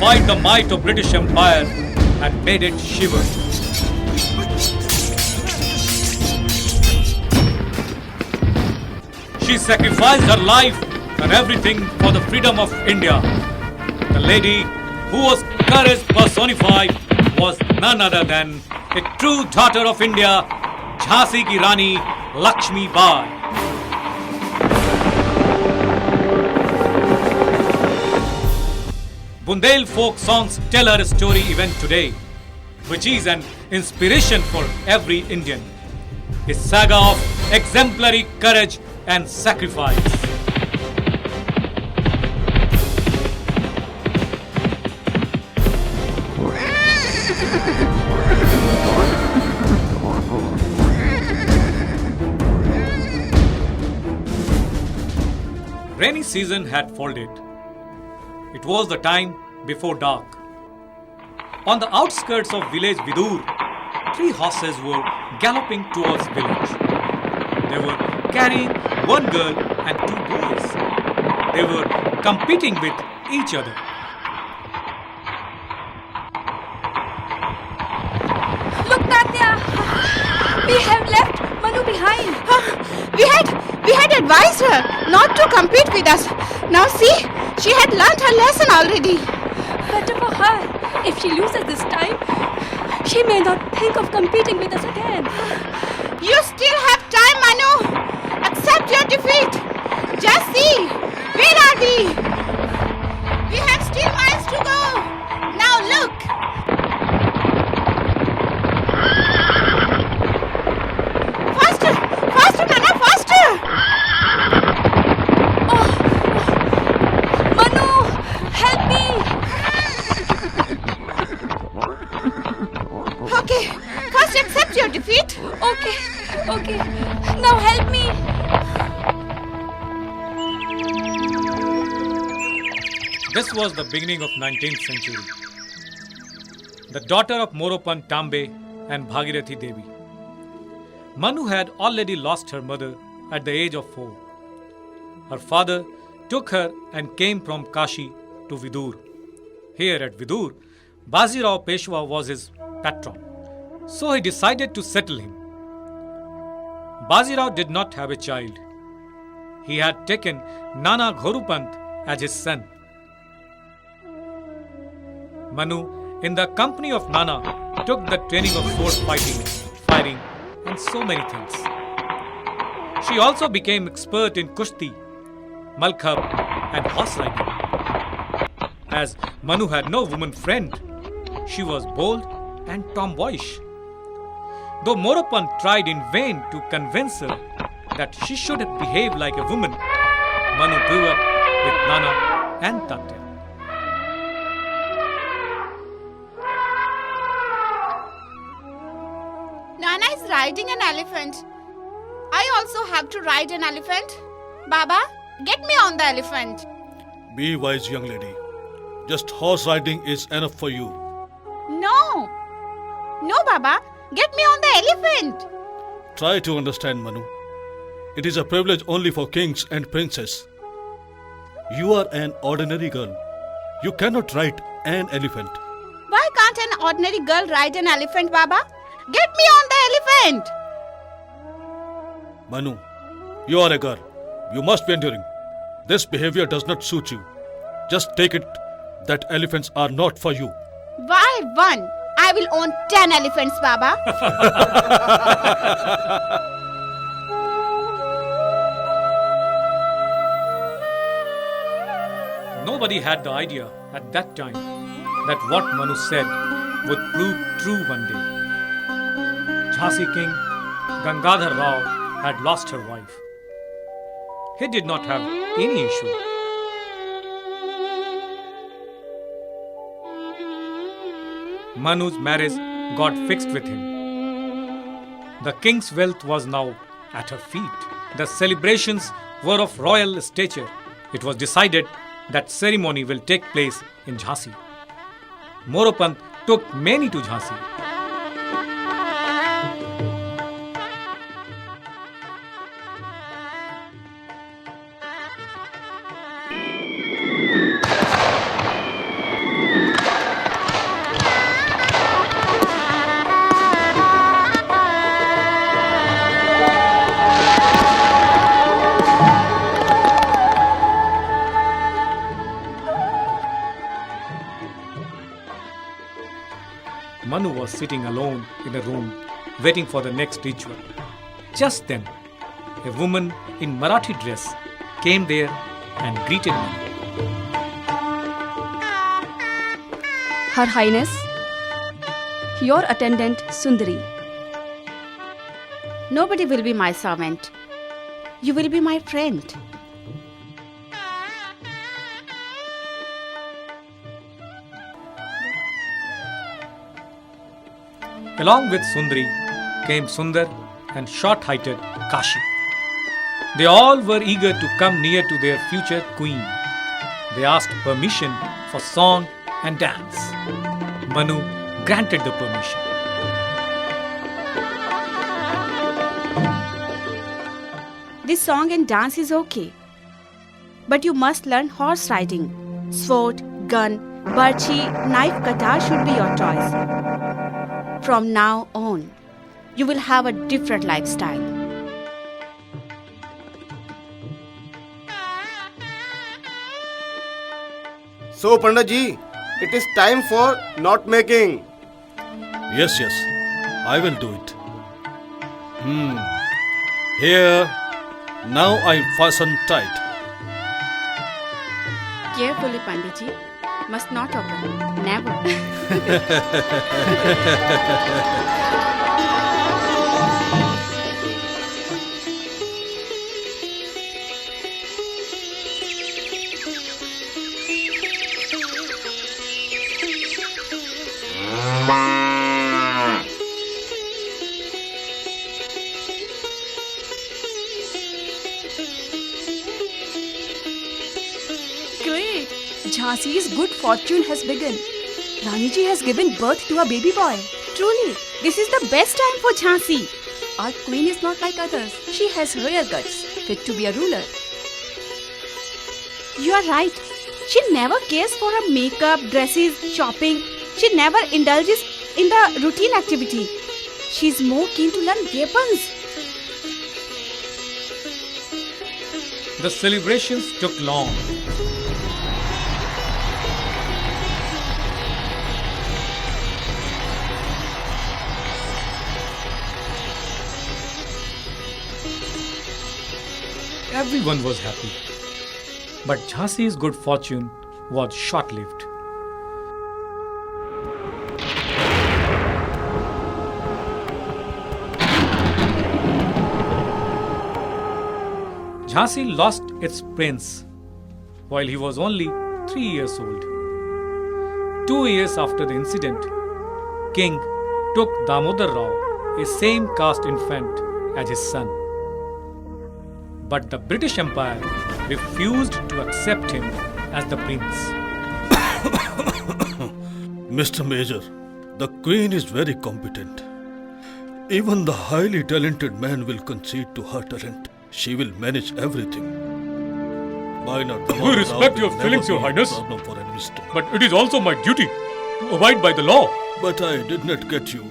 defied the might of British Empire and made it shiver. She sacrificed her life and everything for the freedom of India. The lady who was courage personified was none other than a true daughter of India, Jhansi ki Rani Lakshmi Bai. Bundel folk songs tell her story even today, which is an inspiration for every Indian. A saga of exemplary courage and sacrifice. Rainy season had folded. It was the time before dark. On the outskirts of village Vidur, 3 horses were galloping towards village. They were carrying 1 girl and 2 boys. They were competing with each other. Look, Tatya! We have left Manu behind. We had advised her not to compete with us. Now see, she had learnt her lesson already. Better for her. If she loses this time, she may not think of competing with us again. You still have time, Manu. Accept your defeat. Just see, where are we? We have still miles to go. Now look. Faster, faster, Nana, faster. Manu, help me! Okay, first accept your defeat. Okay. Now help me. This was the beginning of 19th century. The daughter of Moropan Tambe and Bhagirathi Devi. Manu had already lost her mother at the age of 4. Her father took her and came from Kashi to Vidur. Here at Vidur, Bazirao Peshwa was his patron, so he decided to settle him. Bazirao did not have a child. He had taken Nana Ghorupant as his son. Manu, in the company of Nana, took the training of sword fighting, firing, and so many things. She also became expert in kushti, malkhab, and horse riding. As Manu had no woman friend, she was bold and tomboyish. Though Moropan tried in vain to convince her that she should behave like a woman, Manu grew up with Nana and Tatya. Nana is riding an elephant. I also have to ride an elephant. Baba, get me on the elephant. Be wise, young lady. Just horse riding is enough for you. No, Baba, get me on the elephant. Try to understand, Manu. It is a privilege only for kings and princes. You are an ordinary girl. You cannot ride an elephant. Why can't an ordinary girl ride an elephant, Baba? Get me on the elephant. Manu, you are a girl. You must be enduring. This behavior does not suit you. Just take it that elephants are not for you. Why one? I will own 10 elephants, Baba. Nobody had the idea at that time that what Manu said would prove true one day. Jhansi King Gangadhar Rao had lost her wife. He did not have any issue. Manu's marriage got fixed with him. The king's wealth was now at her feet. The celebrations were of royal stature. It was decided that ceremony will take place in Jhansi. Moropant took many to Jhansi. was sitting alone in a room waiting for the next ritual. Just then, a woman in Marathi dress came there and greeted Manu. Her Highness, your attendant Sundari. Nobody will be my servant. You will be my friend. Along with Sundari came Sundar and short-heighted Kashi. They all were eager to come near to their future queen. They asked permission for song and dance. Manu granted the permission. This song and dance is okay. But you must learn horse riding. Sword, gun, barchi, knife, kata should be your choice. From now on, you will have a different lifestyle. So, Panditji, it is time for knot making. Yes, I will do it. Here, now I fasten tight. Carefully, Panditji. Must not open. Never. Great! Jhansi's good fortune has begun. Raniji has given birth to a baby boy. Truly, this is the best time for Jhansi. Our queen is not like others. She has royal guts, fit to be a ruler. You are right. She never cares for her makeup, dresses, shopping. She never indulges in the routine activity. She's more keen to learn weapons. The celebrations took long. Everyone was happy. But Jhansi's good fortune was short-lived. Jhansi lost its prince while he was only 3 years old. 2 years after the incident, King took Damodar Rao, a same caste infant, as his son. But the British Empire refused to accept him as the prince. Mr. Major, the queen is very competent. Even the highly talented man will concede to her talent. She will manage everything. Why not? We respect your feelings, Your Highness. For a minister. But it is also my duty to abide by the law. But I did not get you.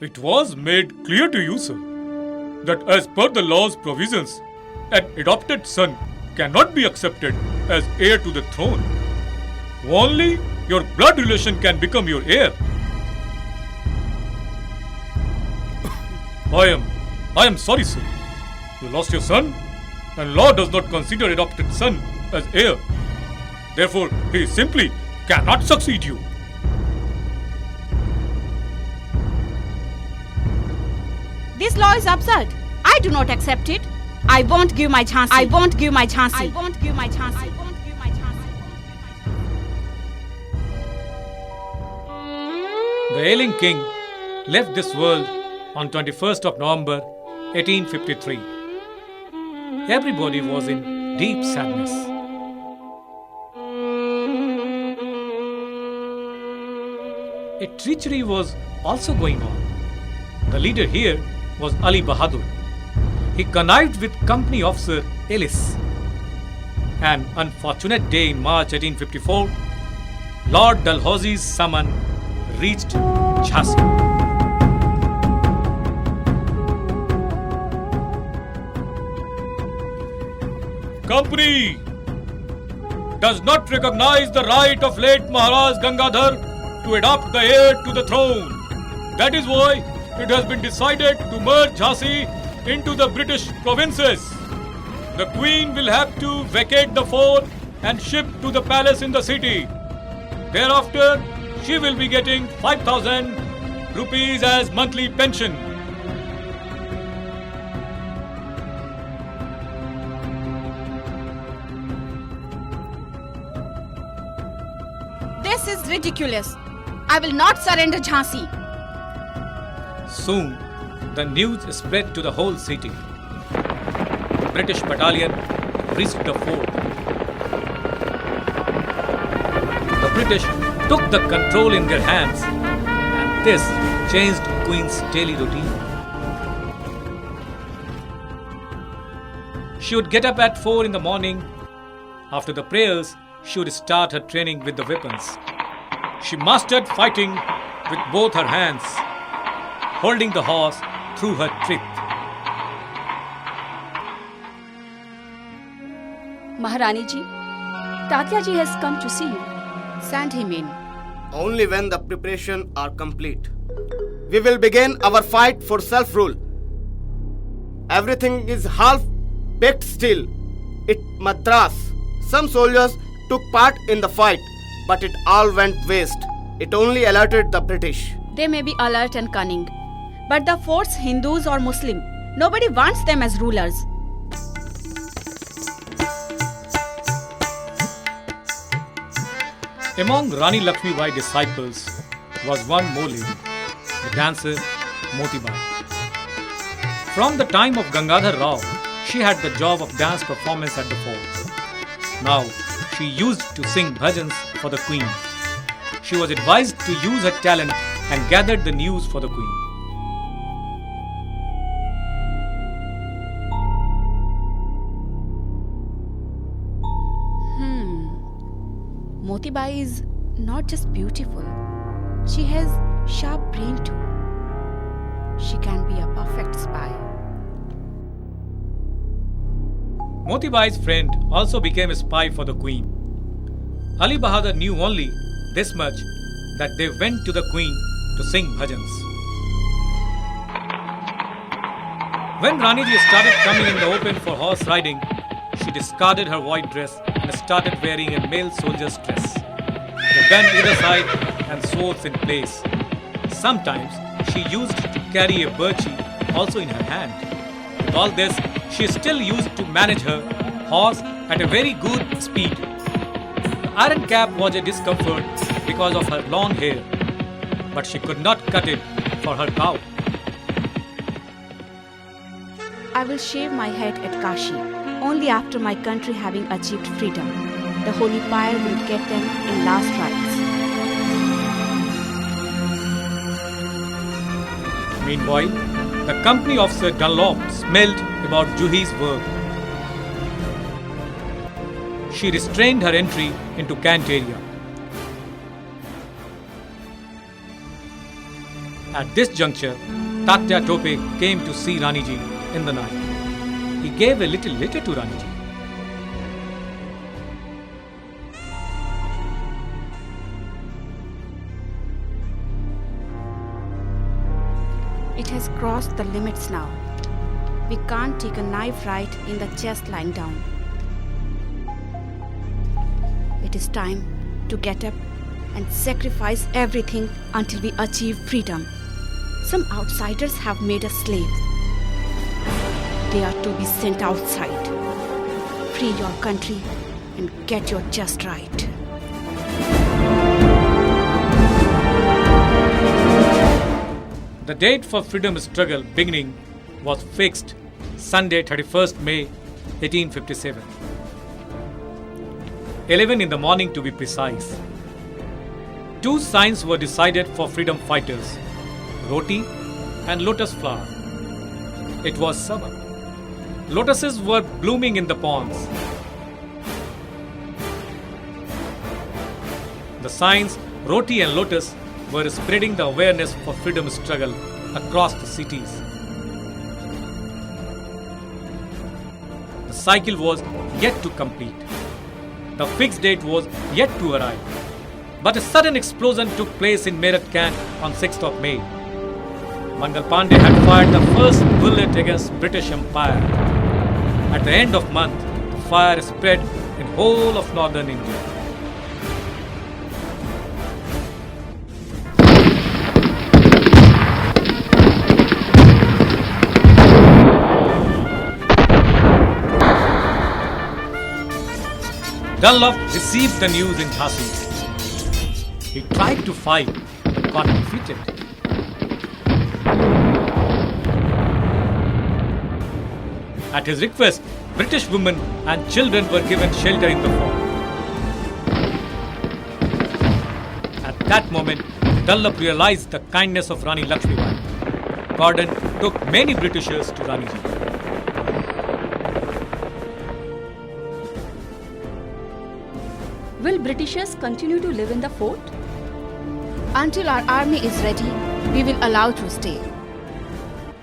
It was made clear to you, sir, that as per the law's provisions, an adopted son cannot be accepted as heir to the throne. Only your blood relation can become your heir. I am sorry, sir. You lost your son, and law does not consider adopted son as heir. Therefore, he simply cannot succeed you. This law is absurd. I do not accept it. I won't give my chance. I won't give my chance. I won't give my chance. I won't give my chance. The ailing king left this world on 21st of November 1853. Everybody was in deep sadness. A treachery was also going on. The leader here was Ali Bahadur. He connived with company officer Ellis. An unfortunate day in March 1854, Lord Dalhousie's summon reached Jhansi. Company does not recognize the right of late Maharaj Gangadhar to adopt the heir to the throne. That is why it has been decided to merge Jhansi into the British provinces. The Queen will have to vacate the fort and shift to the palace in the city. Thereafter, she will be getting 5,000 rupees as monthly pension. This is ridiculous. I will not surrender Jhansi. Soon, the news spread to the whole city. The British battalion reached the fort. The British took the control in their hands, and this changed Queen's daily routine. She would get up at 4 in the morning. After the prayers, she would start her training with the weapons. She mastered fighting with both her hands, holding the horse through her teeth. Maharani ji, Tatya ji has come to see you. Send him in. Only when the preparations are complete. We will begin our fight for self-rule. Everything is half baked still. At Madras, some soldiers took part in the fight, but it all went waste. It only alerted the British. They may be alert and cunning, but the fort's Hindus or Muslim, nobody wants them as rulers. Among Rani Lakshmi Bai's disciples was one more lady, the dancer Motibai. From the time of Gangadhar Rao, she had the job of dance performance at the fort. Now, she used to sing bhajans for the Queen. She was advised to use her talent and gathered the news for the Queen. Motibai is not just beautiful. She has sharp brain too. She can be a perfect spy. Motibai's friend also became a spy for the Queen. Ali Bahadur knew only this much, that they went to the Queen to sing bhajans. When Raniji started coming in the open for horse riding, she discarded her white dress and started wearing a male soldier's dress. The gun either side and swords in place. Sometimes she used to carry a birchi also in her hand. With all this, she still used to manage her horse at a very good speed. The iron cap was a discomfort because of her long hair, but she could not cut it for her cow. I will shave my head at Kashi, only after my country having achieved freedom. The holy pyre will get them in last rites. Meanwhile, the company officer Dunlop smelled about Juhi's work. She restrained her entry into Kant area. At this juncture, Tatya Tope came to see Raniji in the night. He gave a little letter to Raniji. It has crossed the limits now. We can't take a knife right in the chest lying down. It is time to get up and sacrifice everything until we achieve freedom. Some outsiders have made us slaves. They are to be sent outside. Free your country and get your just right. The date for freedom struggle beginning was fixed Sunday 31st May 1857. 11 in the morning to be precise. Two signs were decided for freedom fighters, roti and lotus flower. It was summer. Lotuses were blooming in the ponds. The signs roti and lotus were spreading the awareness for freedom struggle across the cities. The cycle was yet to complete. The fixed date was yet to arrive. But a sudden explosion took place in Meerut camp on 6th of May. Mangal Pandey had fired the first bullet against British Empire. At the end of month, the fire spread in whole of northern India. Dunlop received the news in Jhansi. He tried to fight but got defeated. At his request, British women and children were given shelter in the fort. At that moment, Dunlop realized the kindness of Rani Lakshmibai. Gordon took many Britishers to Raniji. Will Britishers continue to live in the fort? Until our army is ready, we will allow to stay.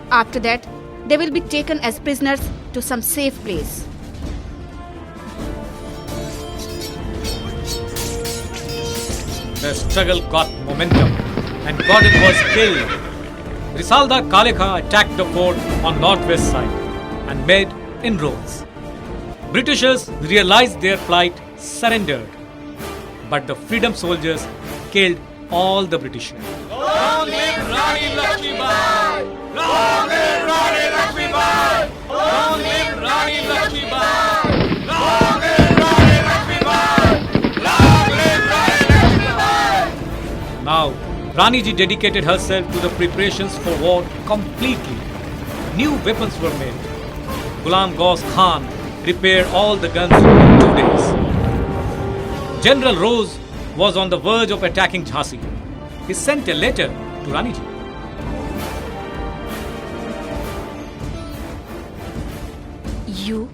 After that, they will be taken as prisoners to some safe place. The struggle got momentum and Gordon was killed. Risaldar Kalekha attacked the fort on northwest side and made inroads. Britishers realized their plight, surrendered. But the freedom soldiers killed all the Britishers. Long live Rani Lakshmibai! Long live Rani Lakshmibai! Long live Rani Lakshmibai! Long live Rani Lakshmibai! Long live Rani Lakshmibai! Now, Raniji dedicated herself to the preparations for war completely. New weapons were made. Ghulam Ghaus Khan repaired all the guns in 2 days. General Rose was on the verge of attacking Jhansi. He sent a letter to Raniji. You,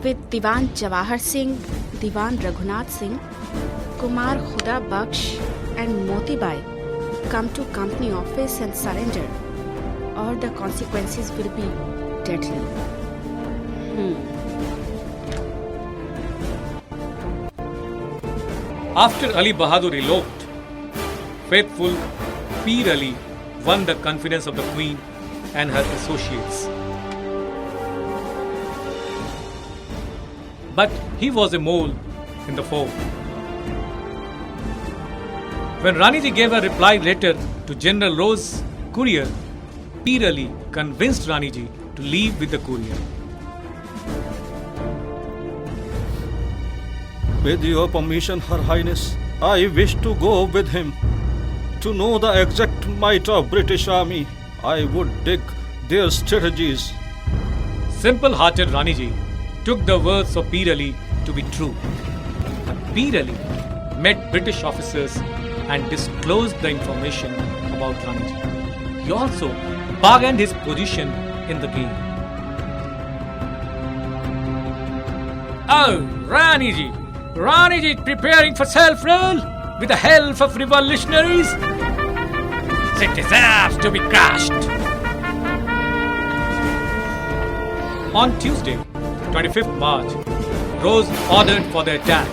with Diwan Jawahar Singh, Diwan Raghunath Singh, Kumar Khuda Baksh and Motibai, come to company office and surrender, or the consequences will be deadly. After Ali Bahadur eloped, faithful Peer Ali won the confidence of the Queen and her associates. But he was a mole in the fort. When Raniji gave a reply letter to General Rose's courier, Peer Ali convinced Raniji to leave with the courier. With your permission, Her Highness, I wish to go with him. To know the exact might of British army, I would dig their strategies. Simple-hearted Raniji took the words of Peer Ali to be true. But Peer Ali met British officers and disclosed the information about Raniji. He also bargained his position in the game. Oh, Raniji! Raniji is preparing for self-rule with the help of revolutionaries. It deserves to be crushed. On Tuesday, 25th March, Rose ordered for the attack.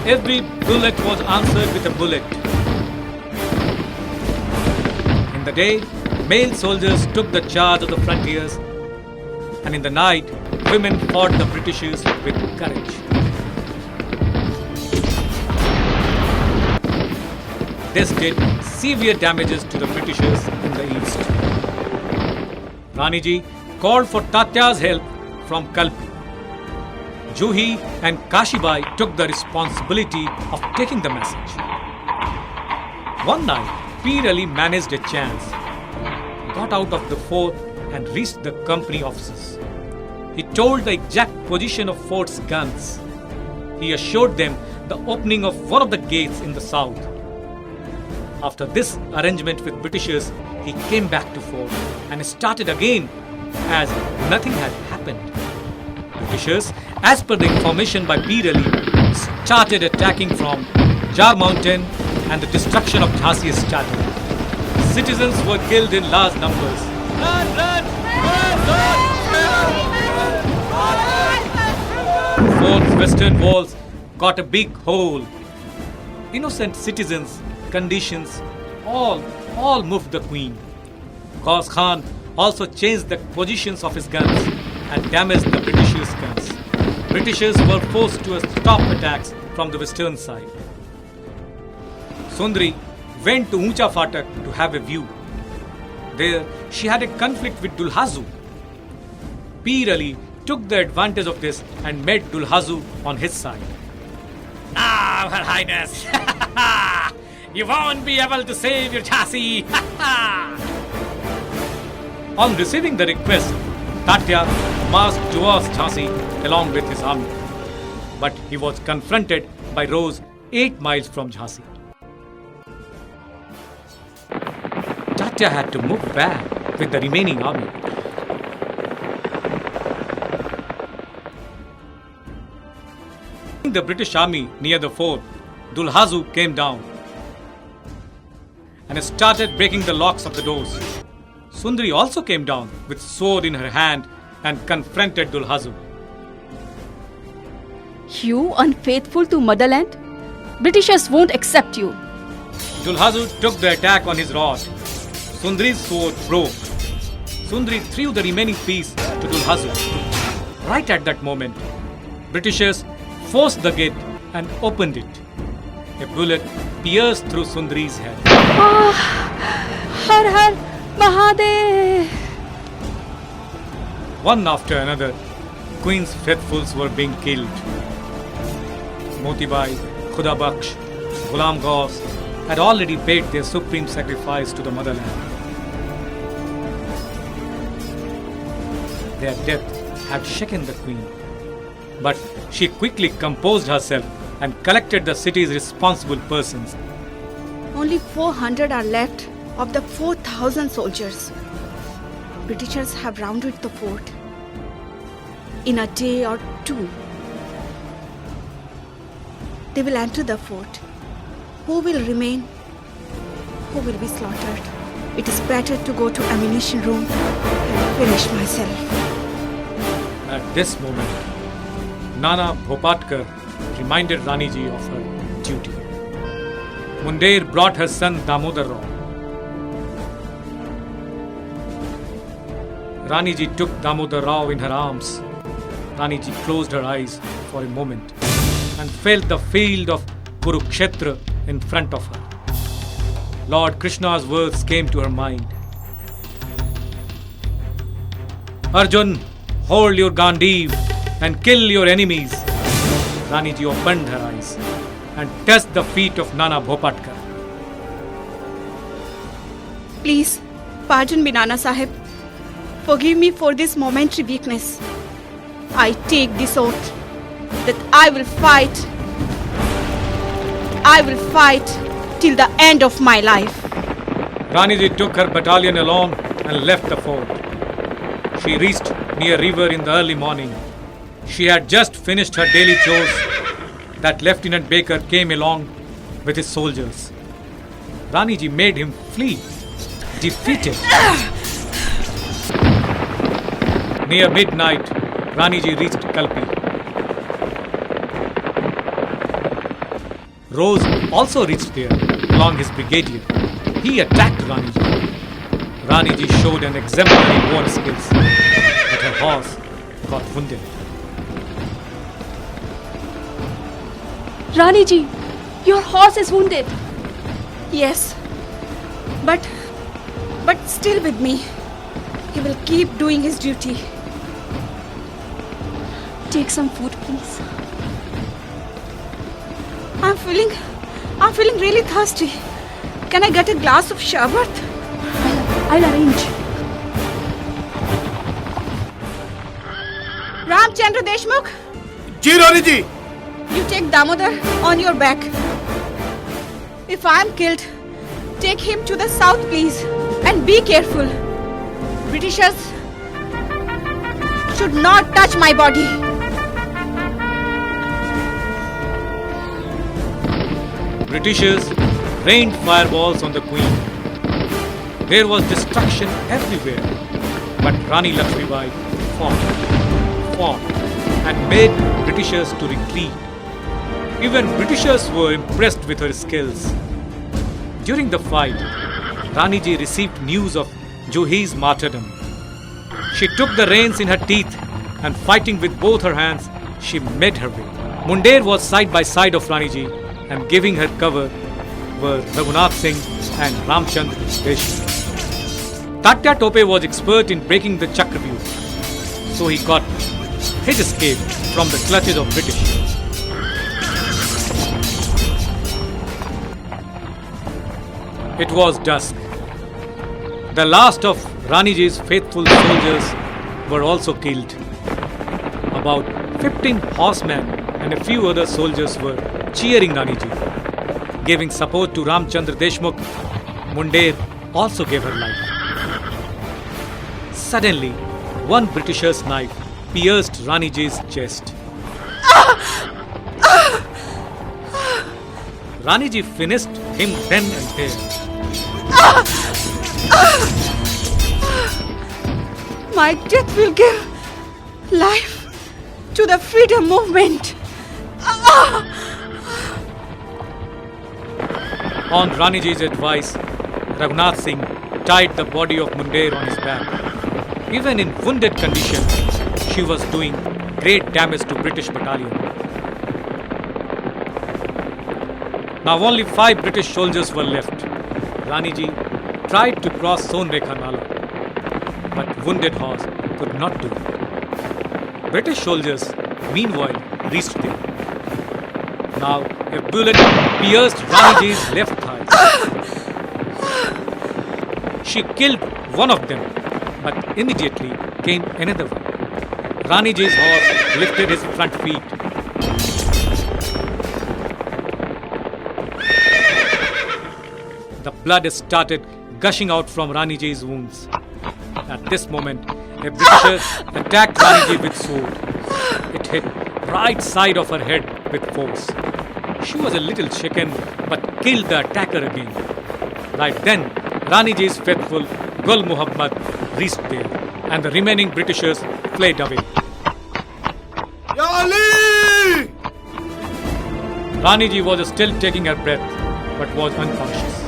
Every bullet was answered with a bullet. In the day, male soldiers took the charge of the frontiers, and in the night, women fought the Britishers with courage. This did severe damages to the Britishers in the east. Raniji called for Tatya's help from Kalpi. Juhi and Kashibai took the responsibility of taking the message. One night, Peer Ali managed a chance, got out of the fort and reached the company officers. He told the exact position of fort's guns. He assured them the opening of one of the gates in the south. After this arrangement with Britishers, he came back to fort and started again as nothing had happened. Britishers, as per the information by Peer Ali, started attacking from Jar Mountain and the destruction of Jhansi started. Citizens were killed in large numbers. Fort's western walls got a big hole. innocent citizens, conditions, all moved the queen. Ghaus Khan also changed the positions of his guns and damaged the Britishers' guns. Britishers were forced to stop attacks from the western side. Sundri went to Uncha Fatak to have a view. There, she had a conflict with Dulhazu. Pir Ali took the advantage of this and made Dulhazu on his side. Now, Her Highness, you won't be able to save your Jhansi. On receiving the request, Tatya marched towards Jhansi along with his army. But he was confronted by Rose 8 miles from Jhansi. Tatya had to move back with the remaining army. The British army near the fort, Dulhazu came down and started breaking the locks of the doors. Sundri also came down with sword in her hand and confronted Dulhazu. You unfaithful to motherland? Britishers won't accept you. Dulhazu took the attack on his rod. Sundri's sword broke. Sundri threw the remaining piece to Dulhazu. Right at that moment, Britishers forced the gate and opened it. A bullet pierced through Sundri's head. Har Har Mahadev! One after another, Queen's faithfuls were being killed. Motibai, Khuda Bakhsh, Ghulam Ghaus had already paid their supreme sacrifice to the motherland. Their death had shaken the Queen. But she quickly composed herself and collected the city's responsible persons. Only 400 are left of the 4,000 soldiers. Britishers have rounded the fort in a day or two. They will enter the fort. Who will remain? Who will be slaughtered? It is better to go to ammunition room and finish myself. At this moment, Nana Bhopatkar reminded Raniji of her duty. Mundir brought her son Damodar Rao. Raniji took Damodar Rao in her arms. Raniji closed her eyes for a moment and felt the field of Kurukshetra in front of her. Lord Krishna's words came to her mind. Arjun, hold your Gandiv and kill your enemies. Raniji opened her eyes and touched the feet of Nana Bhopatkar. Please, pardon me, Nana Sahib. Forgive me for this momentary weakness. I take this oath that I will fight. I will fight till the end of my life. Raniji took her battalion along and left the fort. She reached near river in the early morning. She had just finished her daily chores that Lieutenant Baker came along with his soldiers. Raniji made him flee, defeated. Near midnight, Raniji reached Kalpi. Rose also reached there along his brigadier. He attacked Raniji. Raniji showed an exemplary war skills, but her horse got wounded. Raniji, your horse is wounded. Yes, but still with me. He will keep doing his duty. Take some food, please. I'm feeling really thirsty. Can I get a glass of sharbat? I'll arrange. Ramchandra Deshmukh, Ji Raniji! you take Damodar on your back. If I am killed, take him to the south, please. And be careful. Britishers should not touch my body. Britishers rained fireballs on the Queen. There was destruction everywhere. But Rani Lakshmibai fought, and made Britishers to retreat. Even Britishers were impressed with her skills. During the fight, Rani Ji received news of Juhi's martyrdom. She took the reins in her teeth and fighting with both her hands, she made her way. Mundair was side by side of Rani Ji and giving her cover were Raghunath Singh and Ramchandra Deshmukh. Tatya Tope was expert in breaking the Chakravyuh, so he got his escape from the clutches of British. It was dusk. The last of Rani Ji's faithful soldiers were also killed. About 15 horsemen and a few other soldiers were cheering Rani Ji. Giving support to Ramchandra Deshmukh, Mundair also gave her life. Suddenly, one Britisher's knife pierced Rani Ji's chest. Rani Ji finished him then and there. My death will give life to the freedom movement. On Rani Ji's advice, Raghunath Singh tied the body of Mundair on his back. Even in wounded condition, she was doing great damage to British battalion. Now only 5 British soldiers were left. Rani Ji tried to cross Sonrekha Nala, but wounded horse could not do it. British soldiers, meanwhile, reached there. Now a bullet pierced Rani Ji's left thigh. She killed one of them, but immediately came another one. Rani Ji's horse lifted his front feet. The blood started gushing out from Rani Ji's wounds. At this moment, a Britisher attacked Rani Ji with sword. It hit right side of her head with force. She was a little shaken but killed the attacker again. Right then, Rani Ji's faithful Gul Muhammad reached there and the remaining Britishers fled away. Ya Ali! Rani Ji was still taking her breath but was unconscious.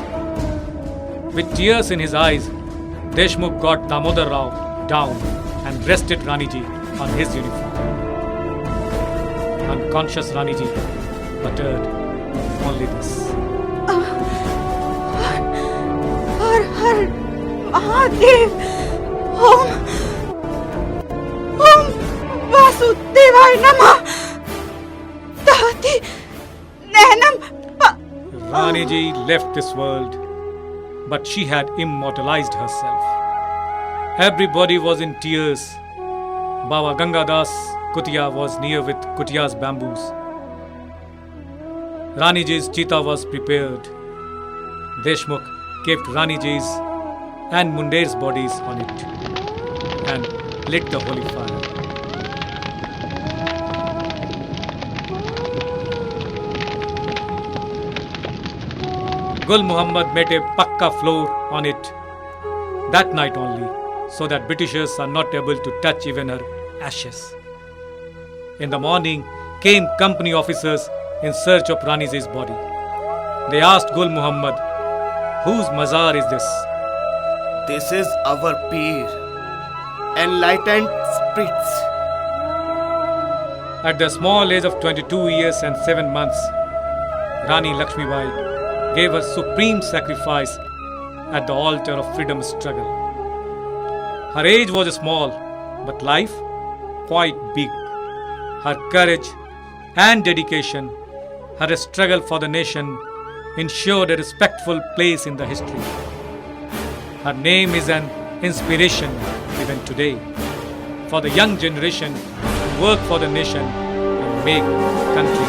With tears in his eyes, Deshmukh got Damodar Rao down and rested Rani Ji on his uniform. Unconscious Rani Ji uttered only this. Har Har Mahadev. Om Vasudevaya Namah. Dati Nainam. Rani Ji left this world, but she had immortalized herself. Everybody was in tears. Baba Gangadas Kutia was near with Kutia's bamboos. Rani Ji's cheetah was prepared. Deshmukh kept Rani Ji's and Mundair's bodies on it and lit the holy fire. Gul Muhammad made a pakka floor on it that night only, so that Britishers are not able to touch even her ashes. In the morning came company officers in search of Rani Ji's body. They asked Gul Muhammad, "Whose mazar is this?" This is our peer, enlightened spirits. At the small age of 22 years and 7 months, Rani Lakshmibai gave her supreme sacrifice at the altar of freedom struggle. Her age was small, but life quite big. Her courage and dedication, her struggle for the nation ensured a respectful place in the history. Her name is an inspiration even today for the young generation to work for the nation and make country